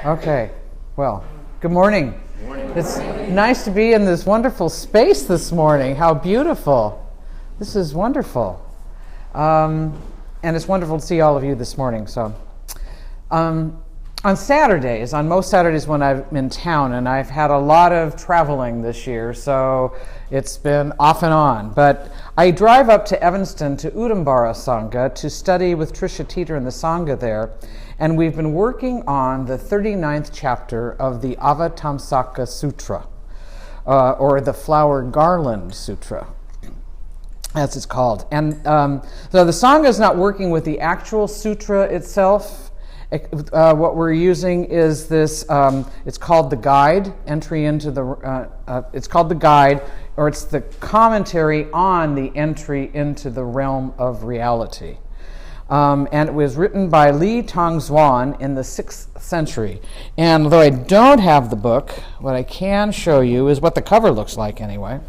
Okay, well, good morning. Good morning. It's nice to be in this wonderful space this morning. How beautiful. This is wonderful. And it's wonderful to see all of you this morning. So, on Saturdays, on most Saturdays when I'm in town, and I've had a lot of traveling this year, so it's been off and on. But I drive up to Evanston to Avatamsaka to study with Trisha Teeter and the Sangha there. And we've been working on the 39th chapter of the Avatamsaka Sutra, or the Flower Garland Sutra, as it's called. And so the Sangha is not working with the actual sutra itself. What we're using is this, it's called the guide, entry into the, it's called the guide, or it's the commentary on the entry into the realm of reality. And it was written by Li Tongzhuan in the 6th century. And though I don't have the book, what I can show you is what the cover looks like anyway.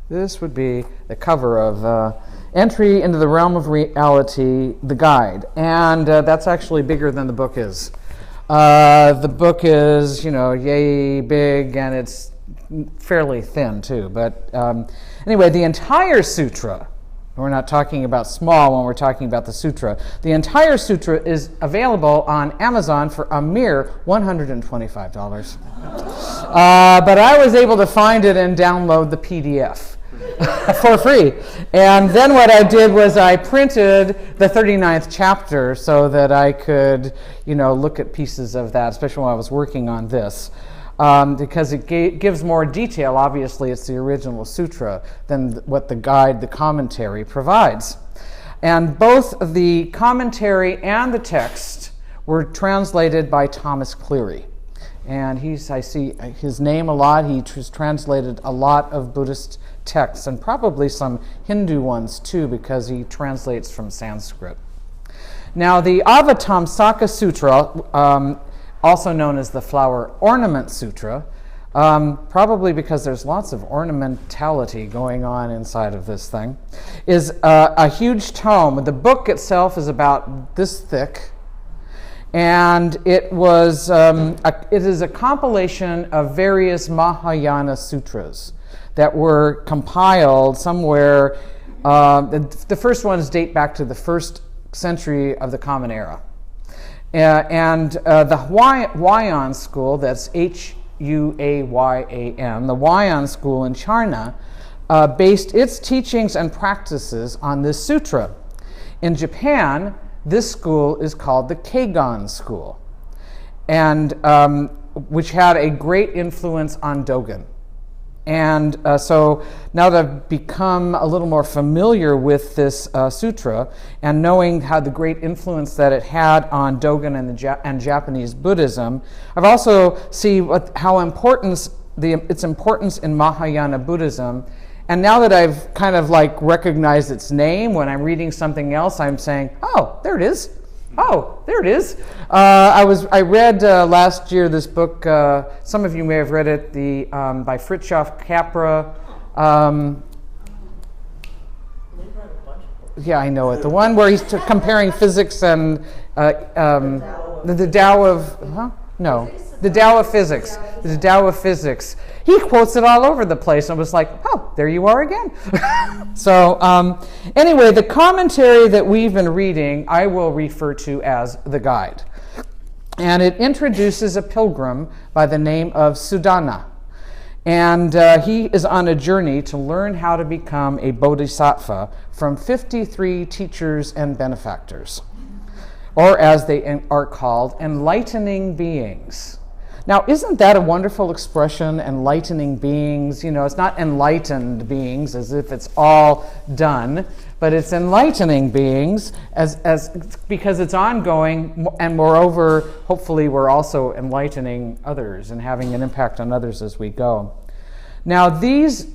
This would be the cover of Entry into the Realm of Reality, the Guide. And that's actually bigger than the book is. The book is, yay big, and it's fairly thin too. But anyway, the entire sutra, we're not talking about small when we're talking about the sutra. The entire sutra is available on Amazon for a mere $125. But I was able to find it and download the PDF for free. And then what I did was I printed the 39th chapter so that I could, look at pieces of that, especially when I was working on this. Because it gives more detail. Obviously, it's the original sutra than what the guide, the commentary, provides. And both the commentary and the text were translated by Thomas Cleary. And I see his name a lot. He has translated a lot of Buddhist texts, and probably some Hindu ones too, because he translates from Sanskrit. Now, the Avatamsaka Sutra, also known as the Flower Ornament Sutra, probably because there's lots of ornamentality going on inside of this thing, is a huge tome. The book itself is about this thick, and it is a compilation of various Mahayana sutras that were compiled somewhere. The first ones date back to the 1st century of the Common Era. And the Huayan school, that's Huayan, the Huayan school in China, based its teachings and practices on this sutra. In Japan, this school is called the Keigan school, and which had a great influence on Dogen. And so now that I've become a little more familiar with this sutra and knowing how the great influence that it had on Dogen and Japanese Buddhism, I've also seen its importance in Mahayana Buddhism. And now that I've kind of recognized its name, when I'm reading something else, I'm saying, oh, there it is. Oh, there it is. I read last year this book. Some of you may have read it. By Fritjof Capra. Yeah, I know it. The one where he's comparing physics and the Tao of the Tao of physics. The Tao of physics. He quotes it all over the place, and was like, oh, there you are again. So anyway, the commentary that we've been reading, I will refer to as the guide. And it introduces a pilgrim by the name of Sudana. And he is on a journey to learn how to become a bodhisattva from 53 teachers and benefactors, or as they are called, enlightening beings. Now, isn't that a wonderful expression, enlightening beings? It's not enlightened beings as if it's all done, but it's enlightening beings because it's ongoing, and moreover, hopefully we're also enlightening others and having an impact on others as we go. Now, these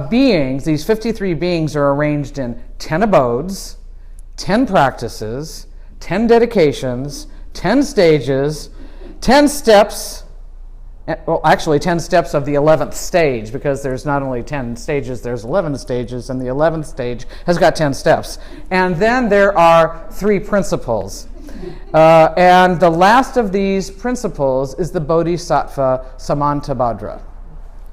beings, these 53 beings, are arranged in 10 abodes, 10 practices, 10 dedications, 10 stages, 10 steps. Well, actually 10 steps of the 11th stage, because there's not only 10 stages, there's 11 stages, and the 11th stage has got 10 steps. And then there are 3 principles. And the last of these principles is the Bodhisattva Samantabhadra.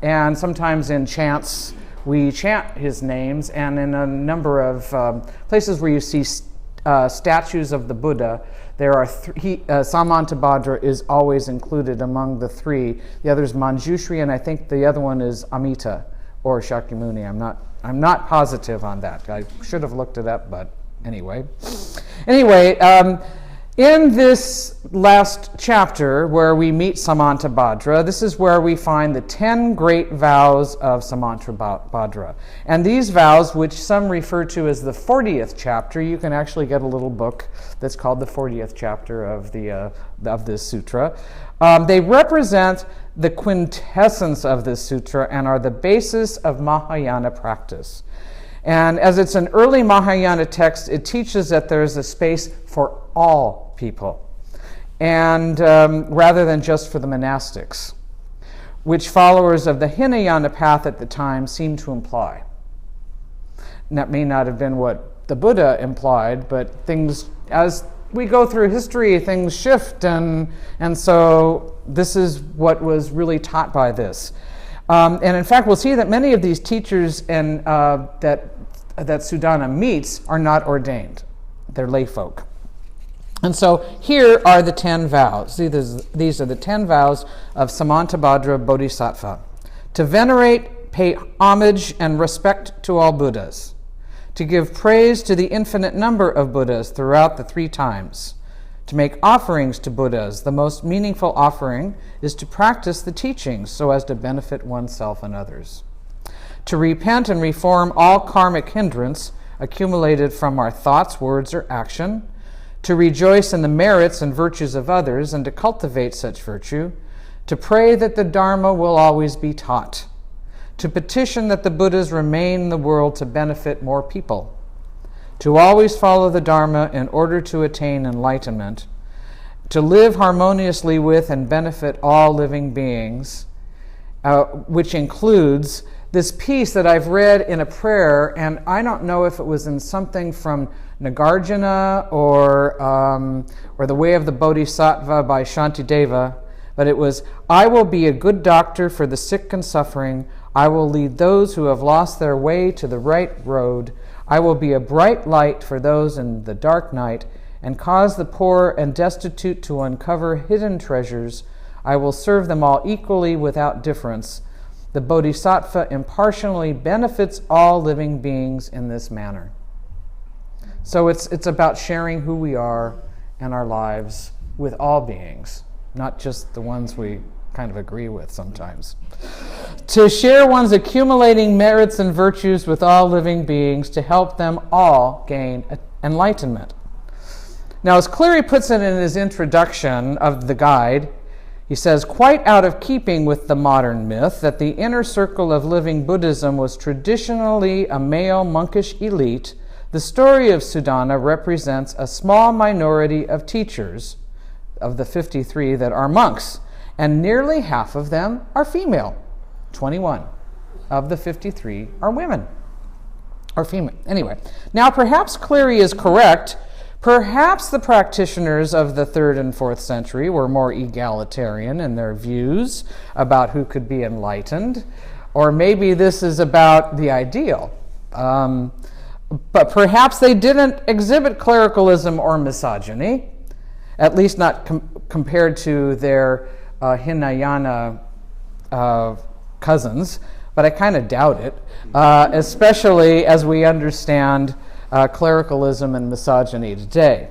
And sometimes in chants, we chant his names, and in a number of places where you see statues of the Buddha, there are Samantabhadra is always included among the three. The other is Manjushri, and I think the other one is Amita or Shakyamuni. I'm not positive on that. I should have looked it up, but anyway. In this last chapter where we meet Samantabhadra, this is where we find the 10 great vows of Samantabhadra. And these vows, which some refer to as the 40th chapter, you can actually get a little book that's called the 40th chapter of this sutra. They represent the quintessence of this sutra and are the basis of Mahayana practice. And as it's an early Mahayana text, it teaches that there is a space for all people, and rather than just for the monastics, which followers of the Hinayana path at the time seem to imply. And that may not have been what the Buddha implied, but things, as we go through history, things shift, and so this is what was really taught by this. And in fact, we'll see that many of these teachers and that Sudana meets are not ordained. They're lay folk. And so here are the 10 vows. These are the 10 vows of Samantabhadra Bodhisattva. To venerate, pay homage and respect to all Buddhas. To give praise to the infinite number of Buddhas throughout the 3 times. To make offerings to Buddhas. The most meaningful offering is to practice the teachings so as to benefit oneself and others. To repent and reform all karmic hindrance accumulated from our thoughts, words, or action. To rejoice in the merits and virtues of others and to cultivate such virtue. To pray that the Dharma will always be taught. To petition that the Buddhas remain in the world to benefit more people. To always follow the Dharma in order to attain enlightenment. To live harmoniously with and benefit all living beings, which includes this piece that I've read in a prayer, and I don't know if it was in something from Nagarjuna or The Way of the Bodhisattva by Shantideva, but it was, I will be a good doctor for the sick and suffering. I will lead those who have lost their way to the right road. I will be a bright light for those in the dark night and cause the poor and destitute to uncover hidden treasures. I will serve them all equally without difference. The Bodhisattva impartially benefits all living beings in this manner. So it's about sharing who we are and our lives with all beings, not just the ones we kind of agree with sometimes. To share one's accumulating merits and virtues with all living beings to help them all gain enlightenment. Now, as Cleary puts it in his introduction of the guide, he says, quite out of keeping with the modern myth that the inner circle of living Buddhism was traditionally a male monkish elite, the story of Sudana represents a small minority of teachers, of the 53 that are monks, and nearly half of them are female. 21 of the 53 are women, or female. Anyway, now perhaps Cleary is correct. Perhaps the practitioners of the 3rd and 4th century were more egalitarian in their views about who could be enlightened, or maybe this is about the ideal. But perhaps they didn't exhibit clericalism or misogyny, at least not compared to their Hinayana cousins, but I kind of doubt it, especially as we understand clericalism and misogyny today.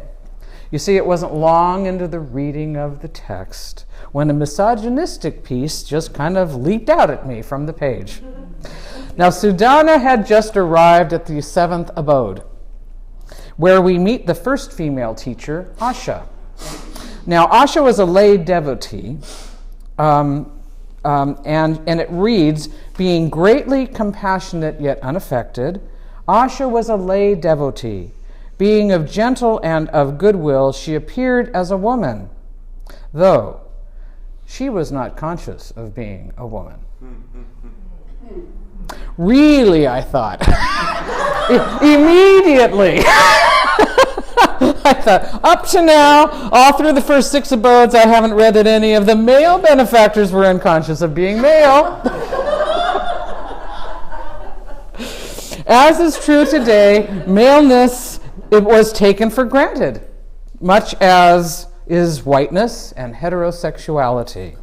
You see, it wasn't long into the reading of the text when a misogynistic piece just kind of leaped out at me from the page. Now, Sudana had just arrived at the 7th abode, where we meet the first female teacher, Asha. Now, Asha was a lay devotee, and it reads, being greatly compassionate yet unaffected, Asha was a lay devotee. Being of gentle and of goodwill, she appeared as a woman, though she was not conscious of being a woman. Really, I thought. Immediately. I thought, up to now, all through the first 6 abodes, I haven't read that any of the male benefactors were unconscious of being male. As is true today, maleness, it was taken for granted, much as is whiteness and heterosexuality,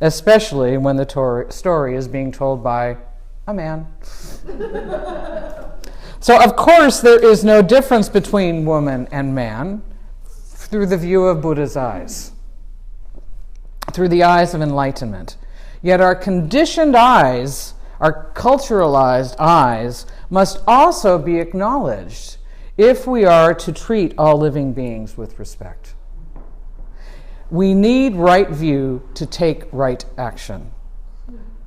especially when the story is being told by a man. So, of course, there is no difference between woman and man through the view of Buddha's eyes, through the eyes of enlightenment. Yet our conditioned eyes, our culturalized eyes, must also be acknowledged if we are to treat all living beings with respect. We need right view to take right action.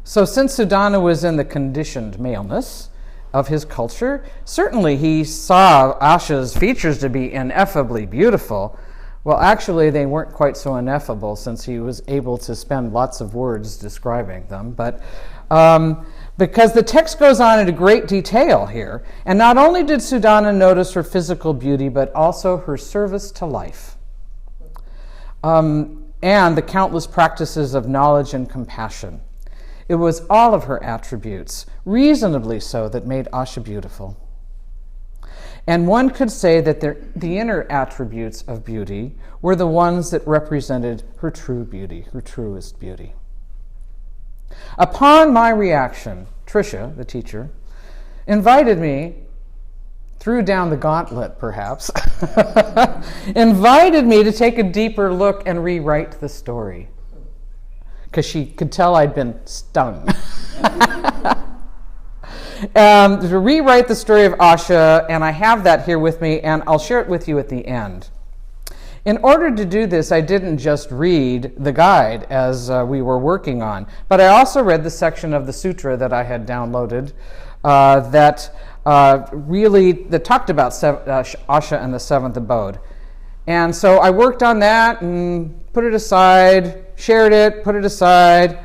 So since Suddhana was in the conditioned maleness of his culture, certainly he saw Asha's features to be ineffably beautiful. Well, actually, they weren't quite so ineffable since he was able to spend lots of words describing them. But because the text goes on into great detail here, and not only did Suddhana notice her physical beauty, but also her service to life, and the countless practices of knowledge and compassion. It was all of her attributes, reasonably so, that made Asha beautiful. And one could say that the inner attributes of beauty were the ones that represented her true beauty, her truest beauty. Upon my reaction, Tricia, the teacher, invited me, threw down the gauntlet perhaps, invited me to take a deeper look and rewrite the story, because she could tell I'd been stung. To rewrite the story of Asha, and I have that here with me, and I'll share it with you at the end. In order to do this, I didn't just read the guide as we were working on, but I also read the section of the Sutra that I had downloaded that talked about Asha and the seventh abode. And so I worked on that and put it aside, shared it, put it aside.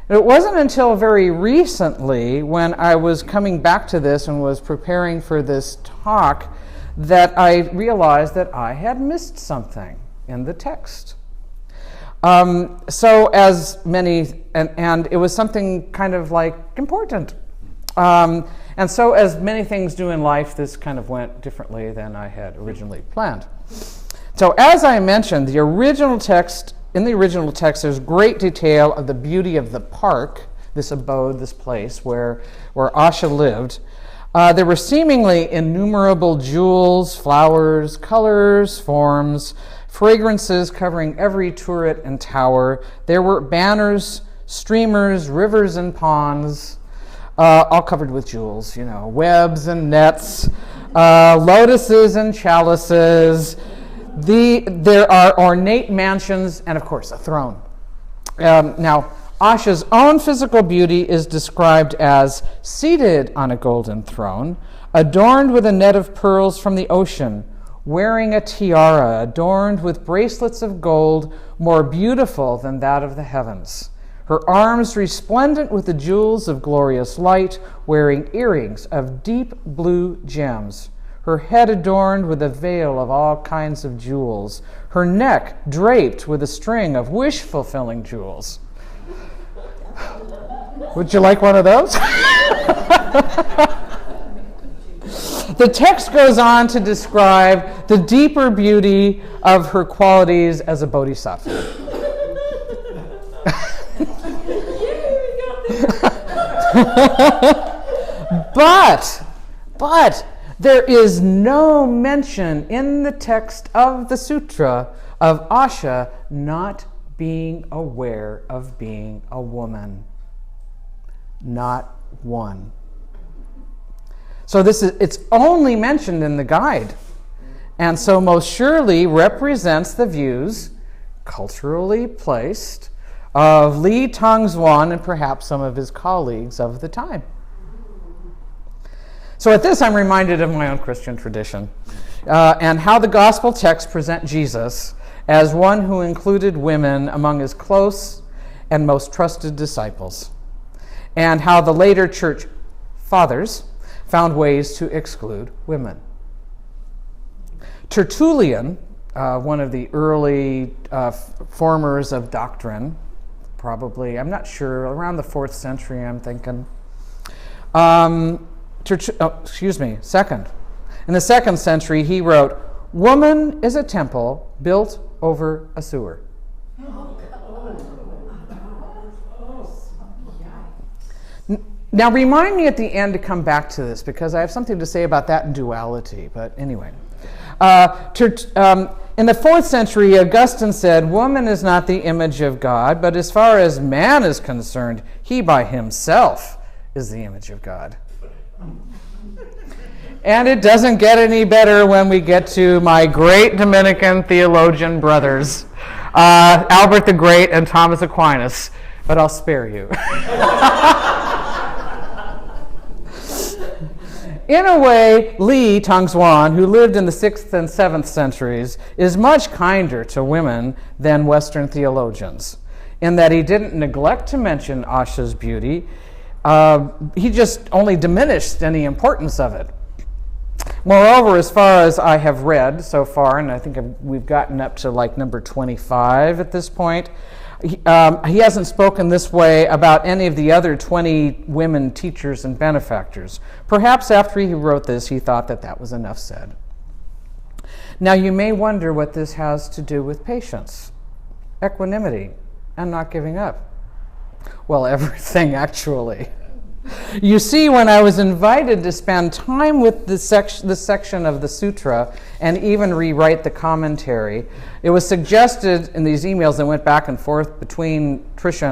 It wasn't until very recently, when I was coming back to this and was preparing for this talk, that I realized that I had missed something in the text. So as many, and it was something kind of like important. And so as many things do in life, this kind of went differently than I had originally planned. So as I mentioned, in the original text, there's great detail of the beauty of the park, this abode, this place where Asha lived. There were seemingly innumerable jewels, flowers, colors, forms, fragrances covering every turret and tower. There were banners, streamers, rivers and ponds, all covered with jewels, webs and nets, lotuses and chalices. There are ornate mansions and, of course, a throne. Now, Asha's own physical beauty is described as seated on a golden throne, adorned with a net of pearls from the ocean, wearing a tiara adorned with bracelets of gold more beautiful than that of the heavens. Her arms resplendent with the jewels of glorious light, wearing earrings of deep blue gems. Her head adorned with a veil of all kinds of jewels. Her neck draped with a string of wish-fulfilling jewels. Would you like one of those? The text goes on to describe the deeper beauty of her qualities as a bodhisattva. But there is no mention in the text of the sutra of Asha not being aware of being a woman. Not one. So it's only mentioned in the guide, and so most surely represents the views, culturally placed, of Li Tongzhuan and perhaps some of his colleagues of the time. So at this, I'm reminded of my own Christian tradition and how the gospel texts present Jesus as one who included women among his close and most trusted disciples, and how the later church fathers found ways to exclude women. Tertullian, one of the early formers of doctrine, probably, I'm not sure, around the 4th century, I'm thinking. Second. In the 2nd century, he wrote, "Woman is a temple built over a sewer." Now, remind me at the end to come back to this, because I have something to say about that in duality. But anyway. In the 4th century, Augustine said, "Woman is not the image of God, but as far as man is concerned, he by himself is the image of God." And it doesn't get any better when we get to my great Dominican theologian brothers, Albert the Great and Thomas Aquinas, but I'll spare you. In a way, Li Tongzhuan, who lived in the 6th and 7th centuries, is much kinder to women than Western theologians, in that he didn't neglect to mention Asha's beauty. He just only diminished any importance of it. Moreover, as far as I have read so far, and I think we've gotten up to like number 25 at this point, he hasn't spoken this way about any of the other 20 women teachers and benefactors. Perhaps after he wrote this, he thought that that was enough said. Now, you may wonder what this has to do with patience, equanimity, and not giving up. Well, everything, actually. You see, when I was invited to spend time with this section of the Sutra and even rewrite the commentary, it was suggested in these emails that went back and forth between Tricia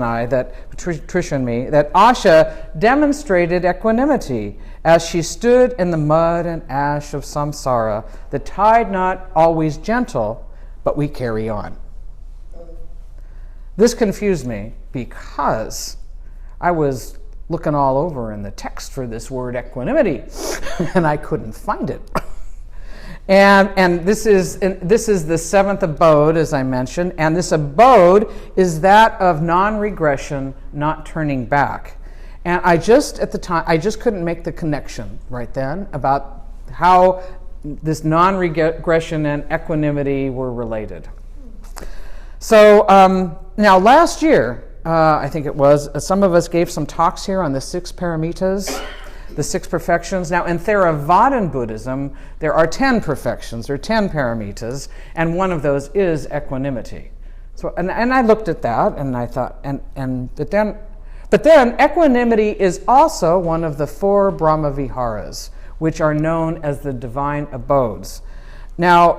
and me, that Asha demonstrated equanimity as she stood in the mud and ash of samsara, the tide not always gentle, but we carry on. This confused me because I was looking all over in the text for this word equanimity, and I couldn't find it. And this is the 7th abode, as I mentioned, and this abode is that of non-regression, not turning back. And I just couldn't make the connection right then about how this non-regression and equanimity were related. So now last year, I think it was, some of us gave some talks here on the 6 paramitas, the 6 perfections. Now, in Theravadan Buddhism, there are 10 perfections, or 10 paramitas, and one of those is equanimity. So, and I looked at that, and I thought, but then equanimity is also one of the 4 Brahmaviharas, which are known as the divine abodes. Now,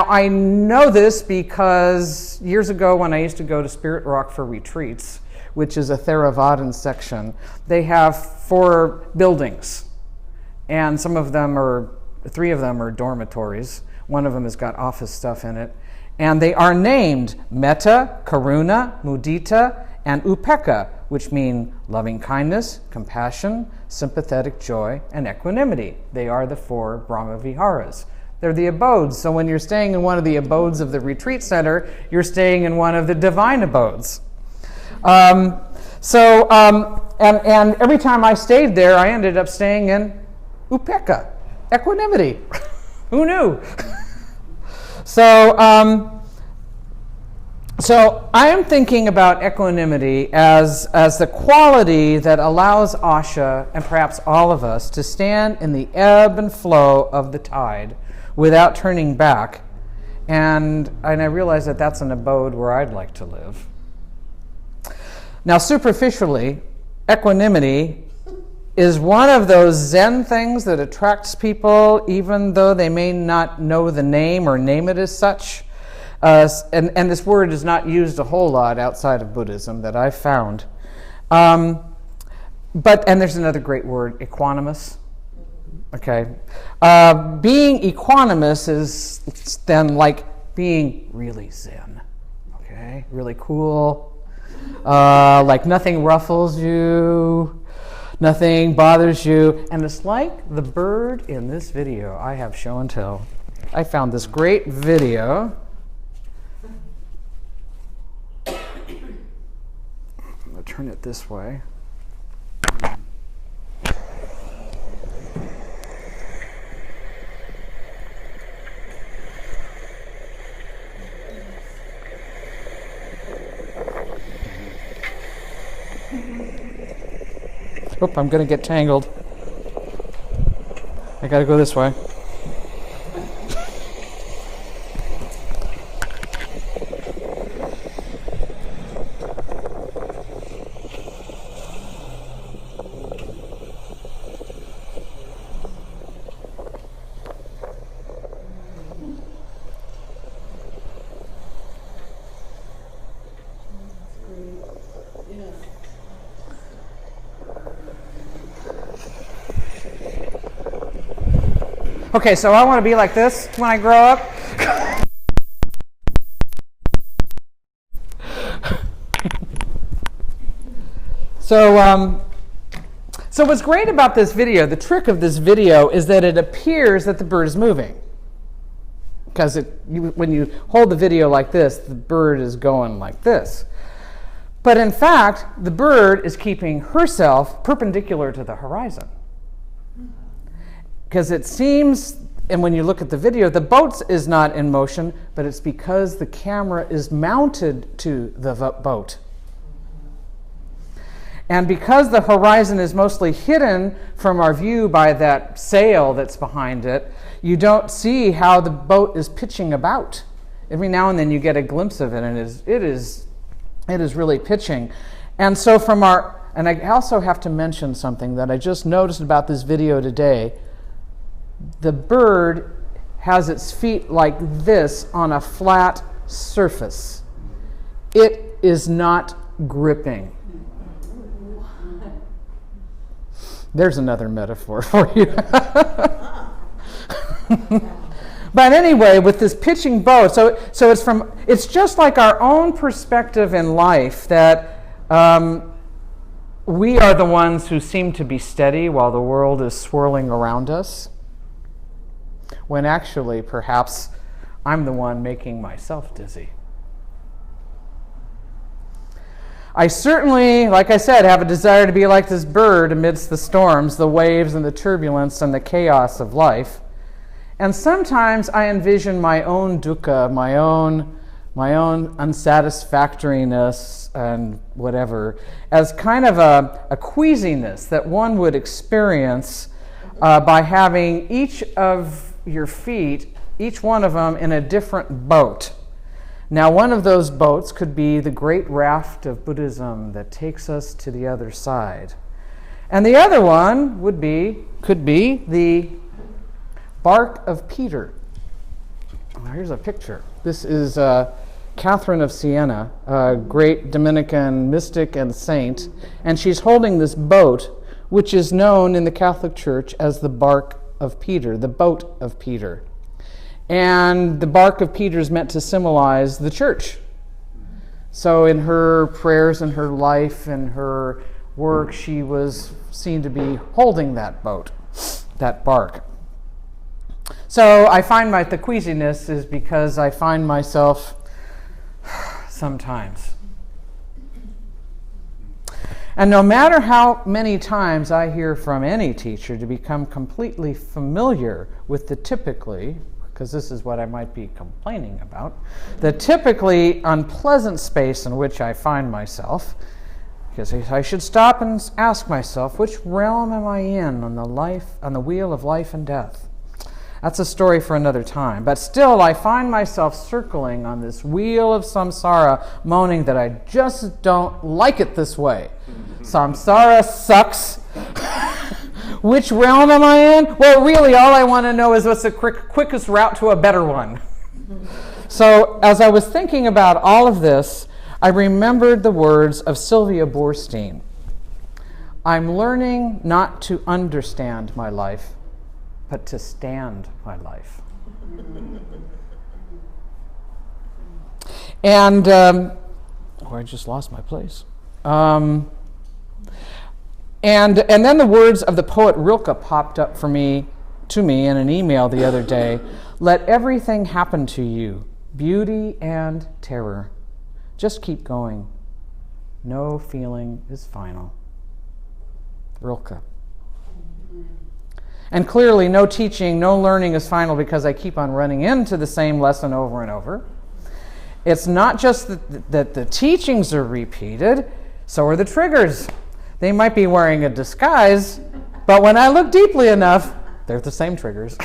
I know this because years ago when I used to go to Spirit Rock for retreats, which is a Theravadan section, they have 4 buildings. And 3 of them are dormitories. One of them has got office stuff in it. And they are named Metta, Karuna, Mudita, and Upekkha, which mean loving kindness, compassion, sympathetic joy, and equanimity. They are the 4 Brahmaviharas. They're the abodes. So when you're staying in one of the abodes of the retreat center, you're staying in one of the divine abodes. And every time I stayed there, I ended up staying in Upekkha, equanimity. Who knew? So I am thinking about equanimity as the quality that allows Asha, and perhaps all of us, to stand in the ebb and flow of the tide without turning back. And I realize that that's an abode where I'd like to live. Now, superficially, equanimity is one of those Zen things that attracts people even though they may not know the name or name it as such. And this word is not used a whole lot outside of Buddhism that I've found. And there's another great word, equanimous. Okay. Being equanimous is then like being really Zen. Okay. Really cool. Like nothing ruffles you, nothing bothers you. And it's like the bird in this video I have show and tell. I found this great video. I'm going to turn it this way. Oop, I'm going to get tangled. I got to go this way. Okay, so I want to be like this when I grow up. So what's great about this video, the trick of this video, is that it appears that the bird is moving. Because when you hold the video like this, the bird is going like this. But in fact, the bird is keeping herself perpendicular to the horizon. Because it seems, and when you look at the video, the boat is not in motion, but it's because the camera is mounted to the boat. And because the horizon is mostly hidden from our view by that sail that's behind it, you don't see how the boat is pitching about. Every now and then you get a glimpse of it, and it is really pitching. And so and I also have to mention something that I just noticed about this video today. The bird has its feet like this on a flat surface. It is not gripping. There's another metaphor for you. But anyway, with this pitching boat, so it's just like our own perspective in life that we are the ones who seem to be steady while the world is swirling around us. When actually, perhaps, I'm the one making myself dizzy. I certainly, like I said, have a desire to be like this bird amidst the storms, the waves, and the turbulence, and the chaos of life. And sometimes I envision my own dukkha, my own unsatisfactoriness and whatever, as kind of a queasiness that one would experience by having each of your feet, each one of them, in a different boat. Now, one of those boats could be the great raft of Buddhism that takes us to the other side. And the other one could be the bark of Peter. Now, here's a picture. This is Catherine of Siena, a great Dominican mystic and saint, and she's holding this boat, which is known in the Catholic Church as the bark of Peter, the boat of Peter. And the bark of Peter is meant to symbolize the church. So in her prayers and her life and her work, she was seen to be holding that boat, that bark. So I find the queasiness is because I find myself sometimes. And no matter how many times I hear from any teacher to become completely familiar with the typically, because this is what I might be complaining about, the typically unpleasant space in which I find myself, because I should stop and ask myself, which realm am I in on the wheel of life and death? That's a story for another time. But still, I find myself circling on this wheel of samsara, moaning that I just don't like it this way. Samsara sucks. Which realm am I in? Well, really, all I want to know is what's the quickest route to a better one. So, as I was thinking about all of this, I remembered the words of Sylvia Boorstein. I'm learning not to understand my life, but to stand my life. And I just lost my place. And then the words of the poet Rilke popped up to me in an email the other day. Let everything happen to you, beauty and terror. Just keep going. No feeling is final. Rilke. And clearly, no teaching, no learning is final because I keep on running into the same lesson over and over. It's not just that the teachings are repeated, so are the triggers. They might be wearing a disguise, but when I look deeply enough, they're the same triggers.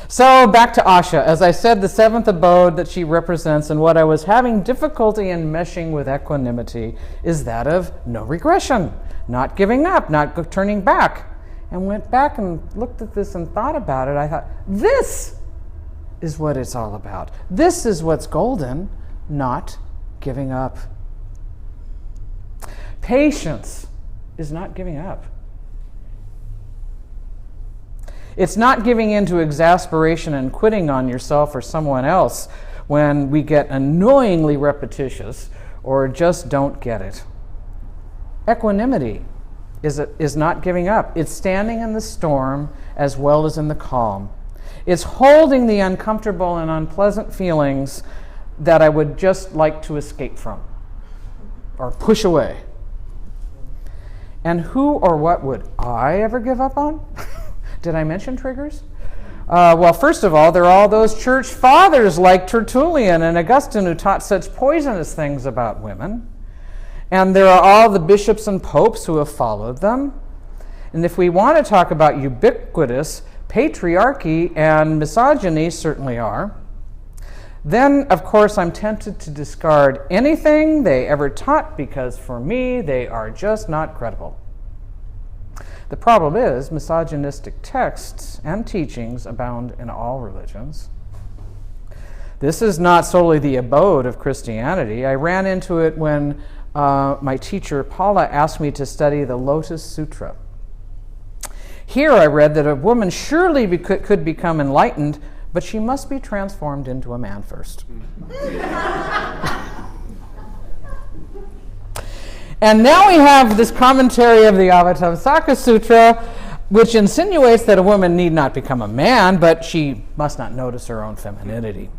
So back to Asha. As I said, the seventh abode that she represents and what I was having difficulty in meshing with equanimity is that of no regression, not giving up, not turning back. And went back and looked at this and thought about it. I thought, this is what it's all about. This is what's golden, not giving up. Patience is not giving up. It's not giving in to exasperation and quitting on yourself or someone else when we get annoyingly repetitious or just don't get it. Equanimity is not giving up. It's standing in the storm as well as in the calm. It's holding the uncomfortable and unpleasant feelings that I would just like to escape from or push away. And who or what would I ever give up on? Did I mention triggers? Well, first of all, there are all those church fathers like Tertullian and Augustine who taught such poisonous things about women. And there are all the bishops and popes who have followed them. And if we want to talk about ubiquitous, patriarchy and misogyny certainly are. Then, of course, I'm tempted to discard anything they ever taught because for me, they are just not credible. The problem is, misogynistic texts and teachings abound in all religions. This is not solely the abode of Christianity. I ran into it when my teacher, Paula, asked me to study the Lotus Sutra. Here I read that a woman surely could become enlightened, but she must be transformed into a man first. And now we have this commentary of the Avatamsaka Sutra, which insinuates that a woman need not become a man, but she must not notice her own femininity.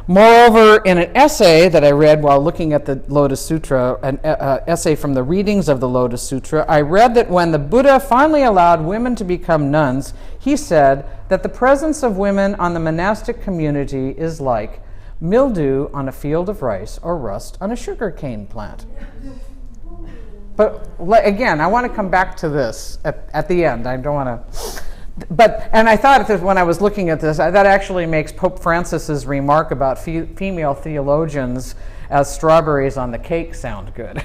Moreover, in an essay that I read while looking at the Lotus Sutra, an essay from the readings of the Lotus Sutra, I read that when the Buddha finally allowed women to become nuns, he said that the presence of women on the monastic community is like mildew on a field of rice or rust on a sugarcane plant. But again, I want to come back to this at the end. I don't want to... And I thought that when I was looking at this, that actually makes Pope Francis's remark about female theologians as strawberries on the cake sound good.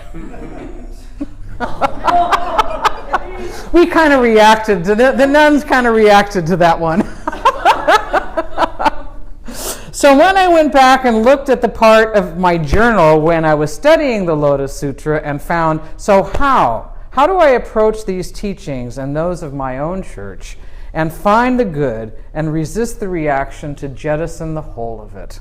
We kind of reacted to the nuns kind of reacted to that one. So when I went back and looked at the part of my journal when I was studying the Lotus Sutra and found, so how do I approach these teachings and those of my own church and find the good and resist the reaction to jettison the whole of it?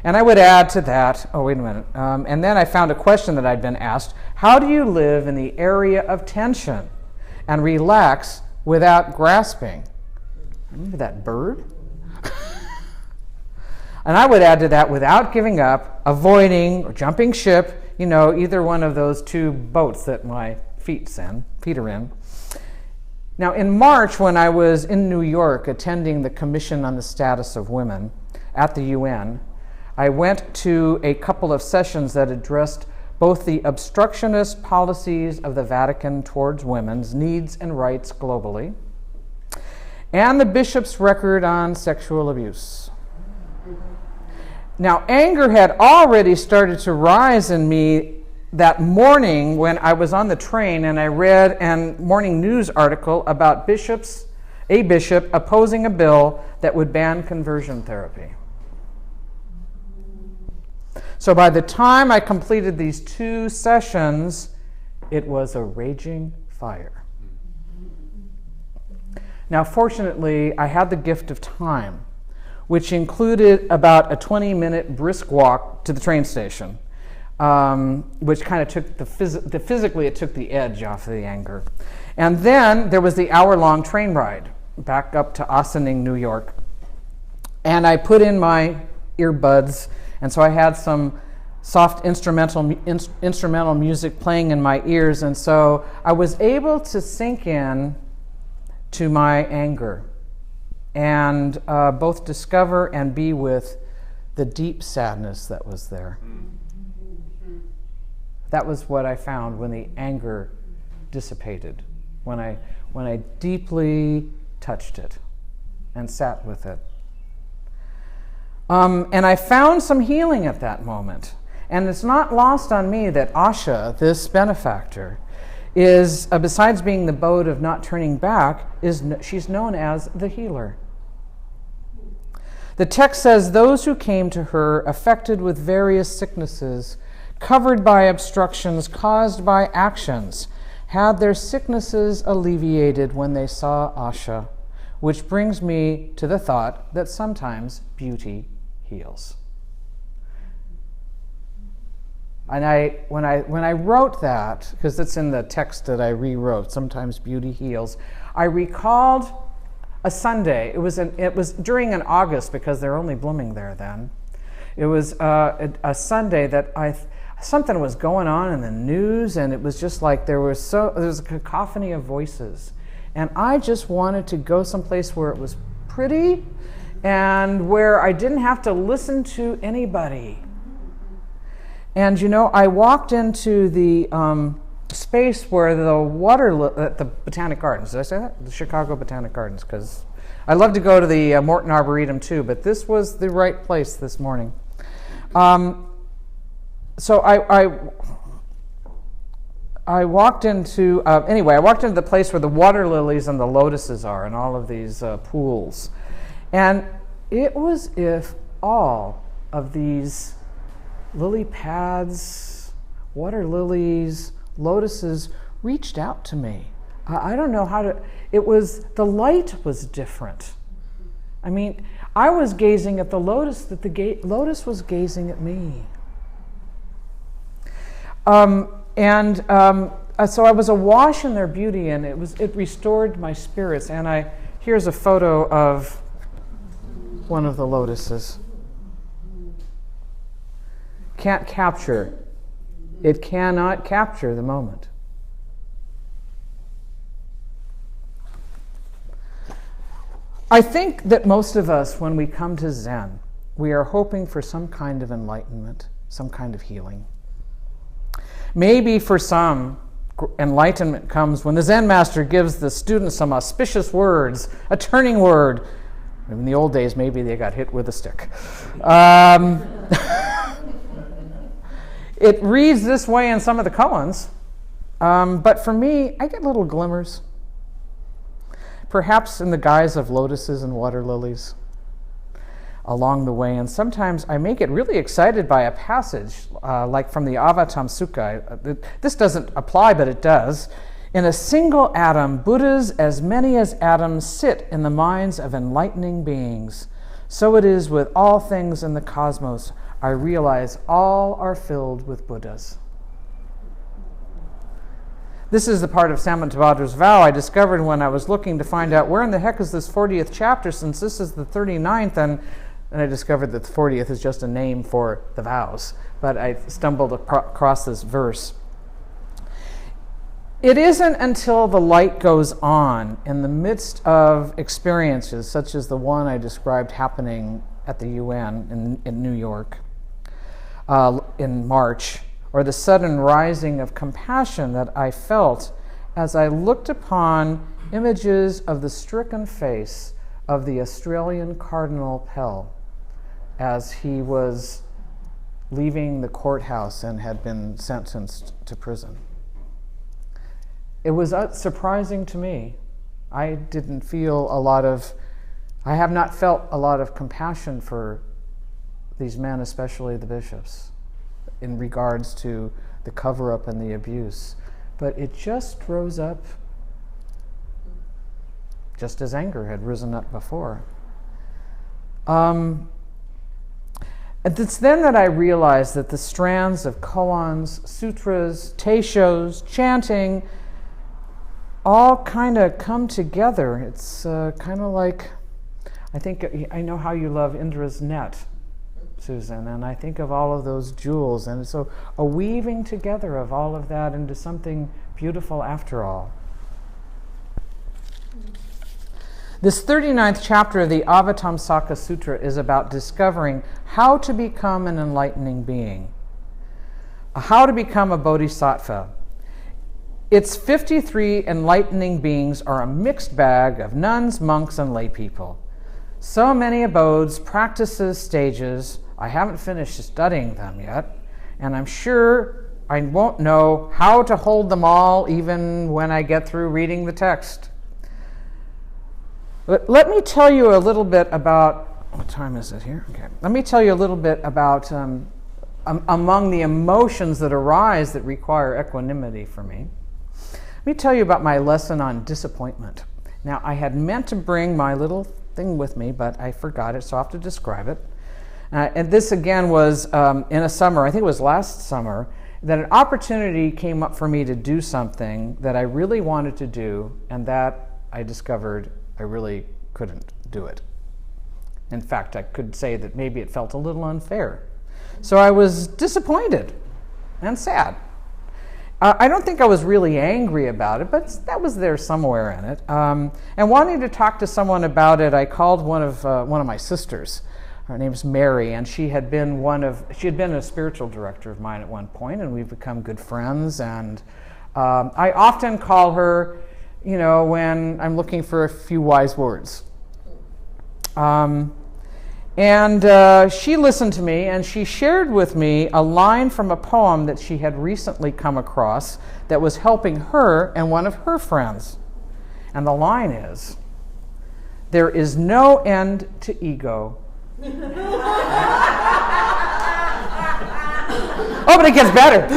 And I would add to that, and then I found a question that I'd been asked, how do you live in the area of tension and relax without grasping? Remember that bird? And I would add to that, without giving up, avoiding, or jumping ship, either one of those two boats that my feet are in. Now, in March, when I was in New York attending the Commission on the Status of Women at the UN, I went to a couple of sessions that addressed both the obstructionist policies of the Vatican towards women's needs and rights globally, and the bishop's record on sexual abuse. Now, anger had already started to rise in me that morning when I was on the train and I read a morning news article about a bishop opposing a bill that would ban conversion therapy. So by the time I completed these 2 sessions, it was a raging fire. Now, fortunately, I had the gift of time, which included about a 20-minute brisk walk to the train station, which kind of took physically it took the edge off of the anger. And then there was the hour-long train ride back up to Ossining, New York. And I put in my earbuds, and so I had some soft instrumental music playing in my ears, and so I was able to sink in to my anger and both discover and be with the deep sadness that was there. That was what I found when the anger dissipated, when I deeply touched it and sat with it. And I found some healing at that moment. And it's not lost on me that Asha, this benefactor, is, besides being the boat of not turning back, she's known as the healer. The text says, those who came to her affected with various sicknesses, covered by obstructions caused by actions, had their sicknesses alleviated when they saw Asha, which brings me to the thought that sometimes beauty heals. And when I wrote that, because it's in the text that I rewrote, sometimes beauty heals, I recalled a Sunday. It was during an August, because they're only blooming there then. It was a Sunday that something was going on in the news, and it was just like there was a cacophony of voices, and I just wanted to go someplace where it was pretty and where I didn't have to listen to anybody. And I walked into the space where at the Botanic Gardens. Did I say that? The Chicago Botanic Gardens, because I love to go to the Morton Arboretum too, but this was the right place this morning. So I walked into the place where the water lilies and the lotuses are, and all of these pools, and it was if all of these lily pads, water lilies, lotuses reached out to me. I don't know how to, the light was different. I mean, I was gazing at the lotus, that the lotus was gazing at me. So I was awash in their beauty, and it restored my spirits. And here's a photo of one of the lotuses. Can't capture. It cannot capture the moment. I think that most of us, when we come to Zen, we are hoping for some kind of enlightenment, some kind of healing. Maybe for some, enlightenment comes when the Zen master gives the students some auspicious words, a turning word. In the old days, maybe they got hit with a stick. It reads this way in some of the koans, but for me, I get little glimmers, perhaps in the guise of lotuses and water lilies along the way. And sometimes I may get really excited by a passage, like from the Avatamsaka. This doesn't apply, but it does. In a single atom, Buddhas, as many as atoms, sit in the minds of enlightening beings. So it is with all things in the cosmos. I realize all are filled with Buddhas. This is the part of Samantabhadra's vow I discovered when I was looking to find out where in the heck is this 40th chapter, since this is the 39th, and I discovered that the 40th is just a name for the vows. But I stumbled across this verse. It isn't until the light goes on in the midst of experiences, such as the one I described happening at the UN in New York in March, or the sudden rising of compassion that I felt as I looked upon images of the stricken face of the Australian Cardinal Pell as he was leaving the courthouse and had been sentenced to prison. It was surprising to me. I have not felt a lot of compassion for these men, especially the bishops, in regards to the cover-up and the abuse. But it just rose up, just as anger had risen up before. It's then that I realized that the strands of koans, sutras, teishos, chanting, all kind of come together. It's kind of like, I know how you love Indra's net, Susan, and I think of all of those jewels, and so a weaving together of all of that into something beautiful after all. This 39th chapter of the Avatamsaka Sutra is about discovering how to become an enlightening being. How to Become a Bodhisattva. Its 53 enlightening beings are a mixed bag of nuns, monks, and lay people. So many abodes, practices, stages. I haven't finished studying them yet, and I'm sure I won't know how to hold them all even when I get through reading the text. But let me tell you a little bit about, what time is it here? Okay. Let me tell you a little bit about among the emotions that arise that require equanimity for me. Let me tell you about my lesson on disappointment. Now, I had meant to bring my little thing with me, but I forgot it, so I'll have to describe it. And this, again, was in a summer, I think it was last summer, that an opportunity came up for me to do something that I really wanted to do, and that I discovered I really couldn't do it. In fact, I could say that maybe it felt a little unfair. So I was disappointed and sad. I don't think I was really angry about it, but that was there somewhere in it. And wanting to talk to someone about it, I called one of my sisters. Her name's Mary, and she had been a spiritual director of mine at one point, and we've become good friends. And I often call her, when I'm looking for a few wise words. And she listened to me, and she shared with me a line from a poem that she had recently come across that was helping her and one of her friends. And the line is, "There is no end to ego." Oh, but it gets better.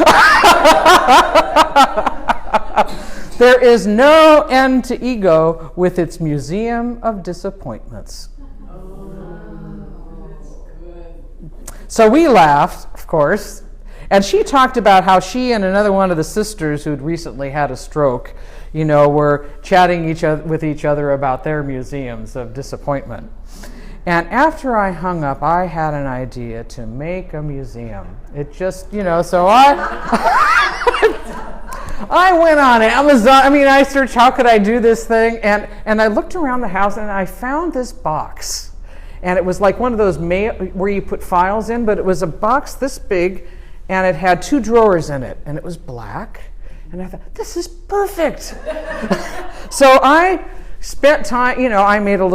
"There is no end to ego with its museum of disappointments." So we laughed, of course, and she talked about how she and another one of the sisters who'd recently had a stroke, were chatting with each other about their museums of disappointment. And after I hung up, I had an idea to make a museum. It just, so I went on Amazon. I searched how could I do this thing, and I looked around the house and I found this box. And it was like one of those where you put files in, but it was a box this big, and it had 2 drawers in it, and it was black. And I thought, this is perfect. So I spent time, I made a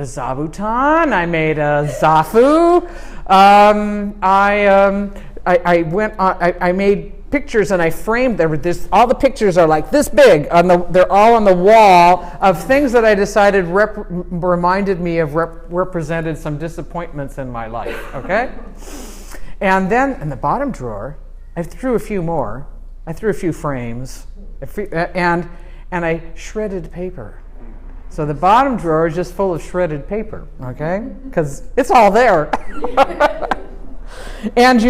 zabuton, I made a zafu, I made pictures and I framed them. All the pictures are like this big. They're all on the wall of things that I decided reminded me of represented some disappointments in my life. Okay, and then in the bottom drawer, I threw a few more. I threw a few frames, and I shredded paper. So the bottom drawer is just full of shredded paper. Okay, because it's all there. And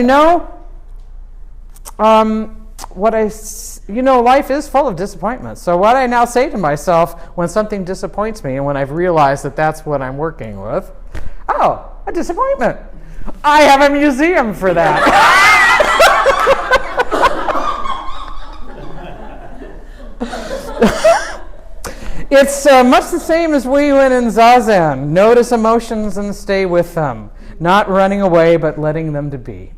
life is full of disappointments. So what I now say to myself when something disappoints me and when I've realized that that's what I'm working with, a disappointment. I have a museum for that. It's much the same as we went in Zazen. Notice emotions and stay with them. Not running away, but letting them to be.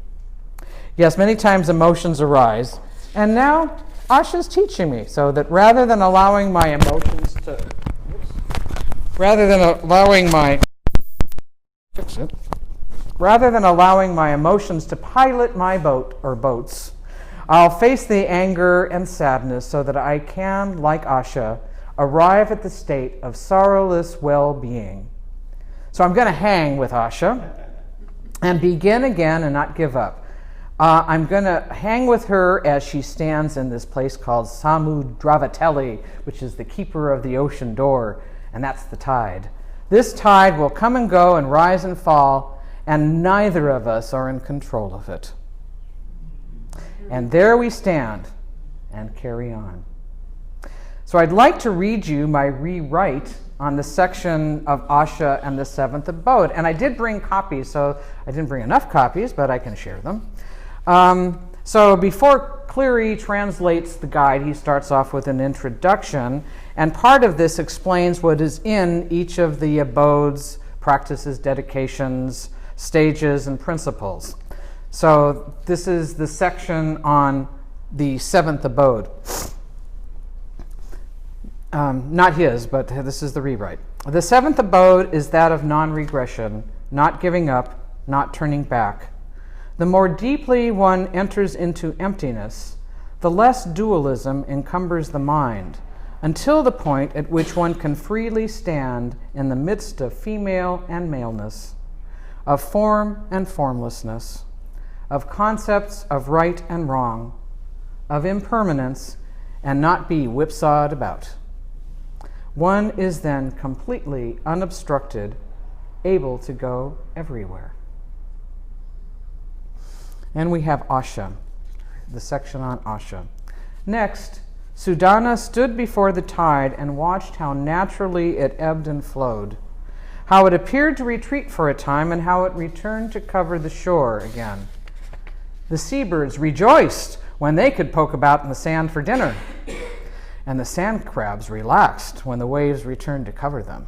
Yes, many times emotions arise. And now Asha's teaching me so that rather than allowing my emotions to pilot my boat or boats, I'll face the anger and sadness so that I can, like Asha, arrive at the state of sorrowless well-being. So I'm going to hang with Asha and begin again and not give up. I'm going to hang with her as she stands in this place called Samudravateli, which is the keeper of the ocean door, and that's the tide. This tide will come and go and rise and fall, and neither of us are in control of it. And there we stand and carry on. So I'd like to read you my rewrite on the section of Asha and the Seventh Abode. And I did bring copies, so I didn't bring enough copies, but I can share them. So before Cleary translates the guide, he starts off with an introduction, and part of this explains what is in each of the abodes, practices, dedications, stages, and principles. So this is the section on the seventh abode. Not his, but this is the rewrite. The seventh abode is that of non-regression, not giving up, not turning back. The more deeply one enters into emptiness, the less dualism encumbers the mind, until the point at which one can freely stand in the midst of female and maleness, of form and formlessness, of concepts of right and wrong, of impermanence, and not be whipsawed about. One is then completely unobstructed, able to go everywhere. And we have Asha, the section on Asha. Next, Sudana stood before the tide and watched how naturally it ebbed and flowed, how it appeared to retreat for a time, and how it returned to cover the shore again. The seabirds rejoiced when they could poke about in the sand for dinner, and the sand crabs relaxed when the waves returned to cover them.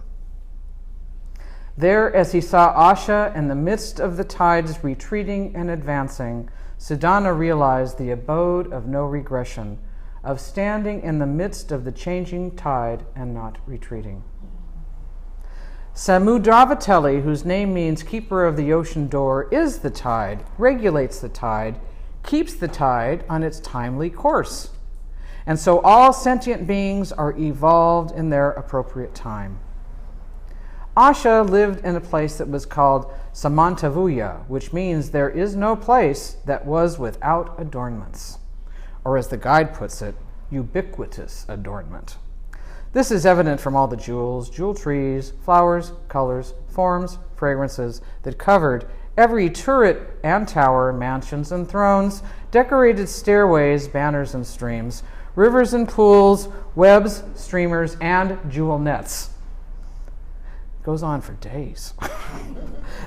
There, as he saw Asha in the midst of the tides retreating and advancing, Sudana realized the abode of no regression, of standing in the midst of the changing tide and not retreating. Samudravateli, whose name means keeper of the ocean door, is the tide, regulates the tide, keeps the tide on its timely course. And so all sentient beings are evolved in their appropriate time. Asha lived in a place that was called Samantavuya, which means there is no place that was without adornments, or as the guide puts it, ubiquitous adornment. This is evident from all the jewels, jewel trees, flowers, colors, forms, fragrances that covered every turret and tower, mansions and thrones, decorated stairways, banners and streams, rivers and pools, webs, streamers, and jewel nets. Goes on for days.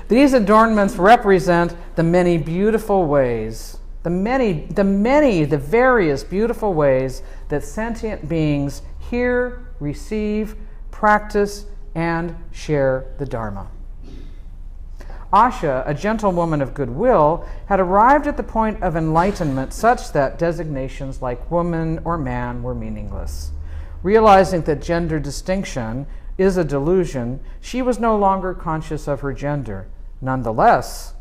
These adornments represent the many beautiful ways, the various beautiful ways that sentient beings hear, receive, practice, and share the Dharma. Asha, a gentlewoman of goodwill, had arrived at the point of enlightenment such that designations like woman or man were meaningless. Realizing that gender distinction is a delusion, she was no longer conscious of her gender. Nonetheless,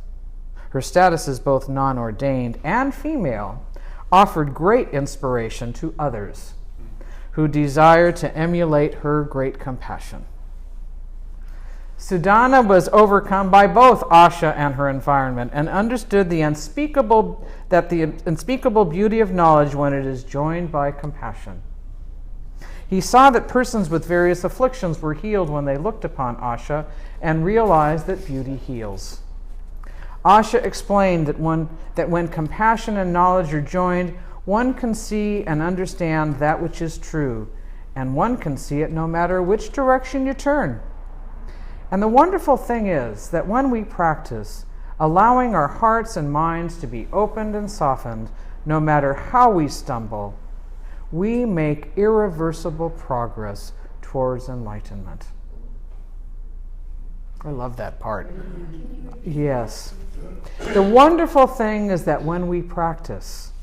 her status as both non-ordained and female offered great inspiration to others who desired to emulate her great compassion. Sudana was overcome by both Asha and her environment and understood the unspeakable beauty of knowledge when it is joined by compassion. He saw that persons with various afflictions were healed when they looked upon Asha and realized that beauty heals. Asha explained that when compassion and knowledge are joined, one can see and understand that which is true, and one can see it no matter which direction you turn. And the wonderful thing is that when we practice, allowing our hearts and minds to be opened and softened, no matter how we stumble, we make irreversible progress towards enlightenment. I love that part. Yes. The wonderful thing is that when we practice,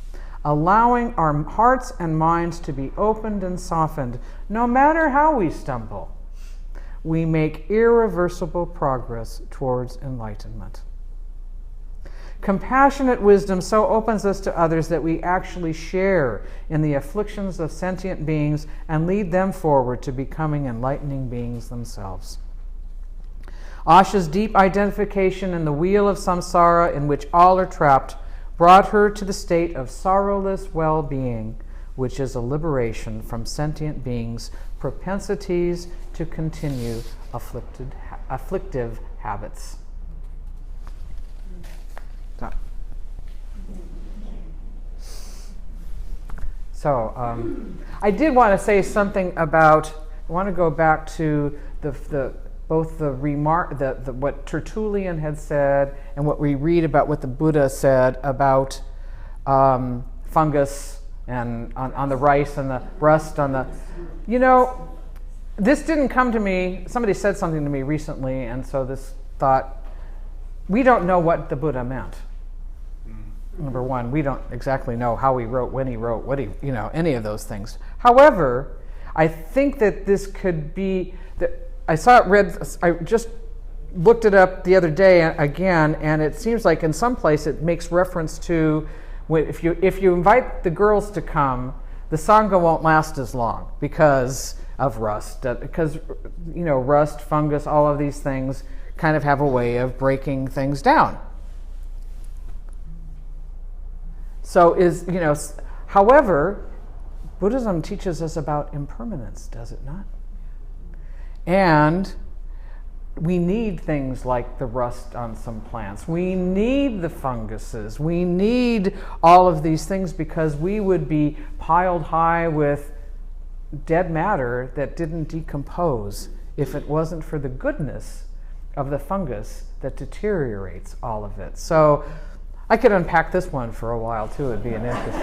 allowing our hearts and minds to be opened and softened, no matter how we stumble, we make irreversible progress towards enlightenment. Compassionate wisdom so opens us to others that we actually share in the afflictions of sentient beings and lead them forward to becoming enlightening beings themselves. Asha's deep identification in the wheel of samsara in which all are trapped brought her to the state of sorrowless well-being, which is a liberation from sentient beings' propensities to continue afflictive habits. So I did want to say something about, I want to go back to both the remark, what Tertullian had said and what we read about what the Buddha said about fungus and on the rice and the rust on the, this didn't come to me, somebody said something to me recently, and so this thought, we don't know what the Buddha meant. Number one, we don't exactly know how he wrote, when he wrote, what he, any of those things. However, I think that this could be, that I just looked it up the other day again, and it seems like in some place it makes reference to, if you invite the girls to come, the Sangha won't last as long because of rust. Because, rust, fungus, all of these things kind of have a way of breaking things down. So however, Buddhism teaches us about impermanence, does it not? And we need things like the rust on some plants. We need the funguses. We need all of these things because we would be piled high with dead matter that didn't decompose if it wasn't for the goodness of the fungus that deteriorates all of it. So I could unpack this one for a while too. It'd be an interesting.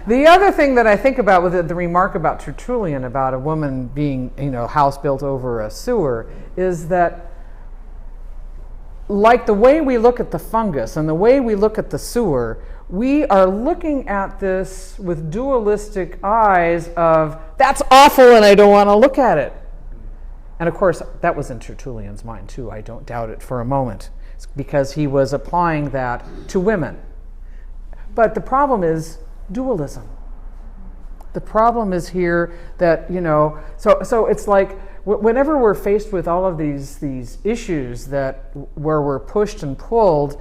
The other thing that I think about with the remark about Tertullian about a woman being, house built over a sewer, is that like the way we look at the fungus and the way we look at the sewer, we are looking at this with dualistic eyes of, that's awful and I don't want to look at it. And of course, that was in Tertullian's mind too. I don't doubt it for a moment. It's because he was applying that to women. But the problem is dualism. The problem is here that, so it's like whenever we're faced with all of these issues where we're pushed and pulled,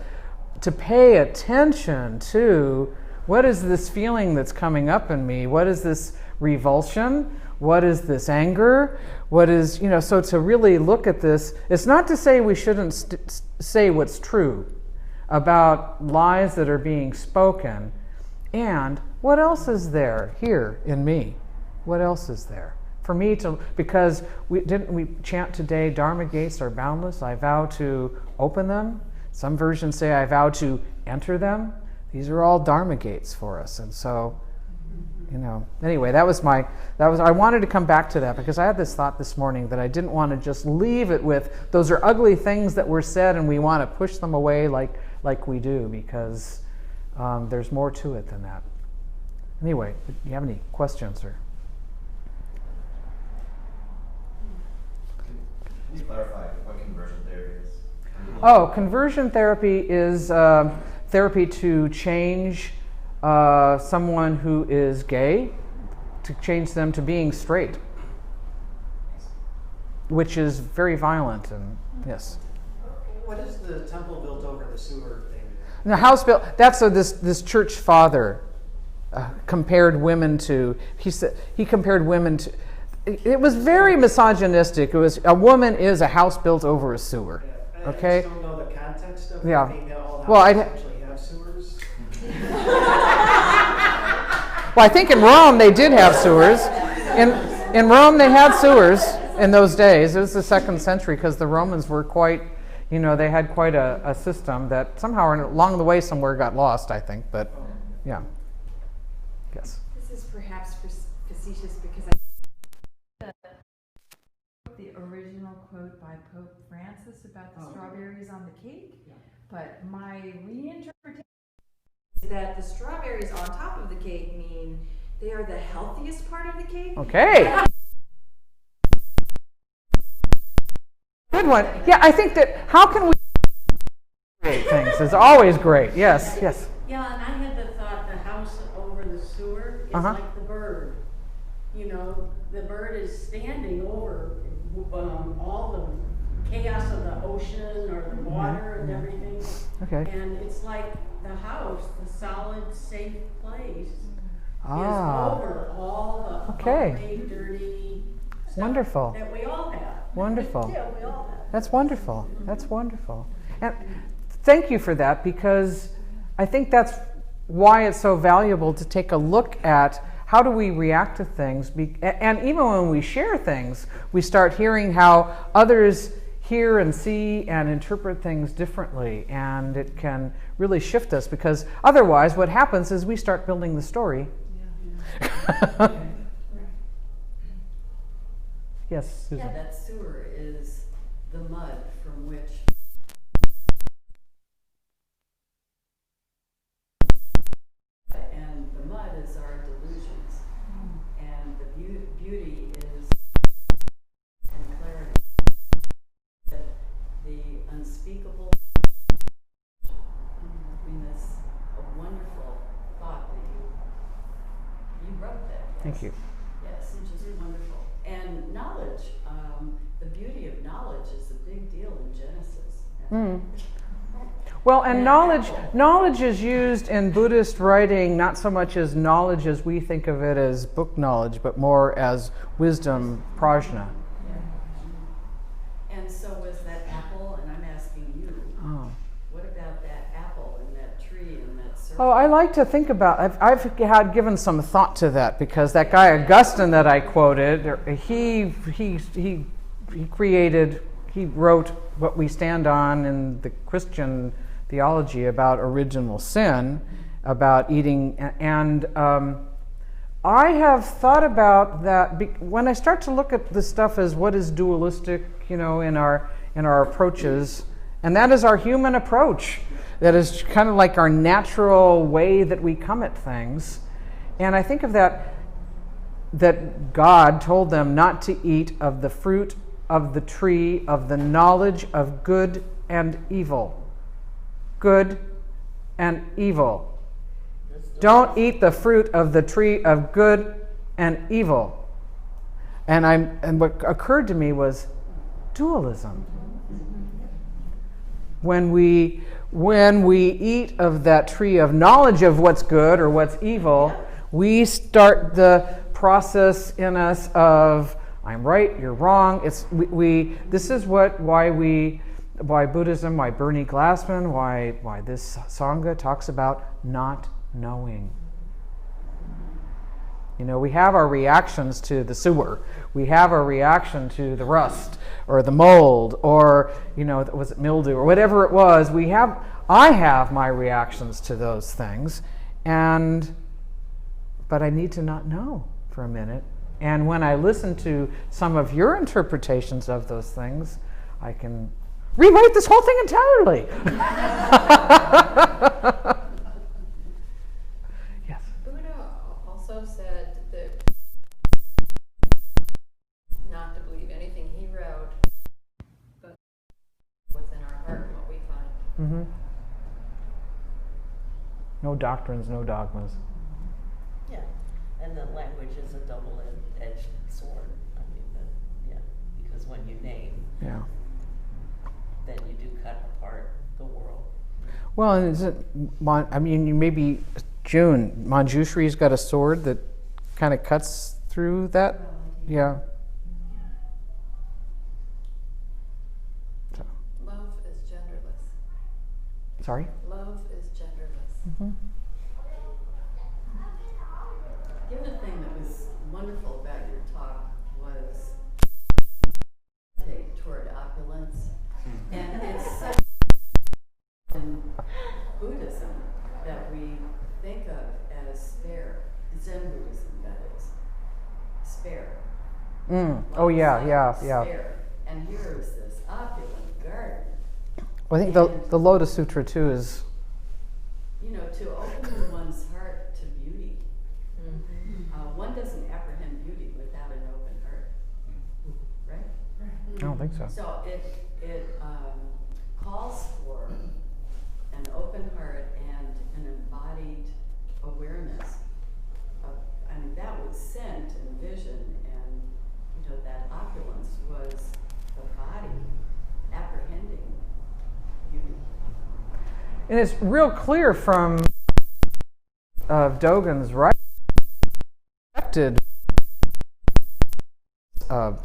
to pay attention to what is this feeling that's coming up in me? What is this revulsion? What is this anger? What is, so to really look at this, it's not to say we shouldn't say what's true about lies that are being spoken. And what else is there here in me? What else is there? For me to, because we chant today, Dharma gates are boundless. I vow to open them. Some versions say I vow to enter them. These are all Dharma gates for us. And so, anyway, I wanted to come back to that because I had this thought this morning that I didn't want to just leave it with, those are ugly things that were said and we want to push them away like we do, because there's more to it than that. Anyway, do you have any questions? Or? Can you clarify what conversion therapy is? Oh, conversion therapy is therapy to change someone who is gay, to change them to being straight, which is very violent. And yes. What is the temple built over the sewer thing? The house built. That's this church father compared women to. He compared women to. It was very misogynistic. It was, a woman is a house built over a sewer. Yeah, okay. I just don't know the context of yeah. it. All well, I actually have sewers. Well, I think in Rome they did have sewers. In Rome they had sewers in those days. It was the 2nd century because the Romans were quite. They had quite a system that somehow along the way somewhere got lost, I think. But, yeah. Yes. This is perhaps facetious because the original quote by Pope Francis about the strawberries on the cake, but my reinterpretation is that the strawberries on top of the cake mean they are the healthiest part of the cake. Okay. Good one. Yeah, I think that how can we create things is always great. Yes, yes. Yeah, and I had the thought the house over the sewer is like the bird. The bird is standing over all the chaos of the ocean or the water and everything. Okay. And it's like the house, the solid, safe place, is over all the ugly, dirty stuff wonderful. That we all have. Wonderful. Yeah, we all have. That's wonderful. That's wonderful. And thank you for that, because I think that's why it's so valuable to take a look at how do we react to things. And even when we share things, we start hearing how others hear and see and interpret things differently. And it can really shift us, because otherwise what happens is we start building the story. Yeah. Yes, Susan. Yeah, that sewer is the mud from which Thank you. Yes, which is wonderful. And knowledge, the beauty of knowledge is a big deal in Genesis. Well, and knowledge is used in Buddhist writing not so much as knowledge as we think of it as book knowledge, but more as wisdom, prajna. And so was that apple, and I'm asking you, what about that apple and that tree and that circle? Oh, I like to think about, I've had given some thought to that, because that guy Augustine that I quoted, he wrote what we stand on in the Christian theology about original sin, about eating, and I have thought about that when I start to look at this stuff as what is dualistic, in our approaches, and that is our human approach. That is kind of like our natural way that we come at things. And I think of that God told them not to eat of the fruit of the tree of the knowledge of good and evil. Good and evil. Don't eat the fruit of the tree of good and evil. And what occurred to me was dualism. When we eat of that tree of knowledge of what's good or what's evil, we start the process in us of I'm right, you're wrong. This is why Buddhism, why Bernie Glassman, why this Sangha talks about not knowing. We have our reactions to the sewer. We have our reaction to the rust or the mold or, was it mildew or whatever it was. I have my reactions to those things, but I need to not know for a minute. And when I listen to some of your interpretations of those things, I can rewrite this whole thing entirely. Yes. Buddha also said that not to believe anything he wrote, but what's in our heart and what we find. Mm-hmm. No doctrines, no dogmas. Yeah, and the language is a double-edged sword. Because when you name, then you do cut apart the world. Well, and maybe June, Manjushri's got a sword that kind of cuts through that. Yeah. So. Love is genderless. Sorry? Love is genderless. Mm-hmm. The other thing that was wonderful about your talk was toward opulence. And it's such in Buddhism that we think of as spare. Zen Buddhism, that is. Spare. Oh, yeah. Spare. And here is this opulent garden. Well, I think the Lotus Sutra, too, is... to open one's heart to beauty. One doesn't apprehend beauty without an open heart. Right? I don't think so. So it calls for an open heart and an embodied awareness of, that was scent and vision, and that opulence was the body apprehending beauty. And it's real clear from Dogen's writing,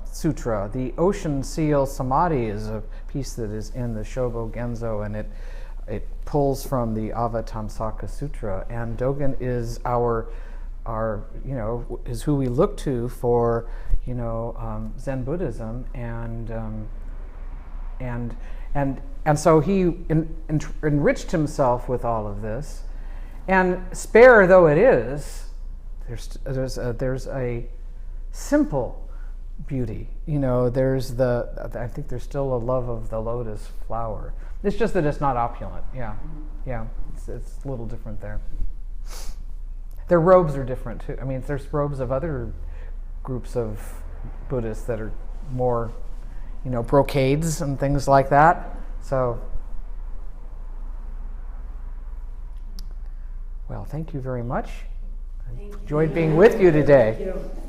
sutra. The Ocean Seal Samadhi is a piece that is in the Shobo Genzo, and it pulls from the Avatamsaka Sutra. And Dogen is our is who we look to for Zen Buddhism, and so he enriched himself with all of this. And spare though it is, there's a simple beauty. I think there's still a love of the lotus flower. It's just that it's not opulent. Yeah. It's a little different there. Their robes are different too. There's robes of other groups of Buddhists that are more, brocades and things like that. So, well, thank you very much. Thank you. Enjoyed being with you today. Thank you.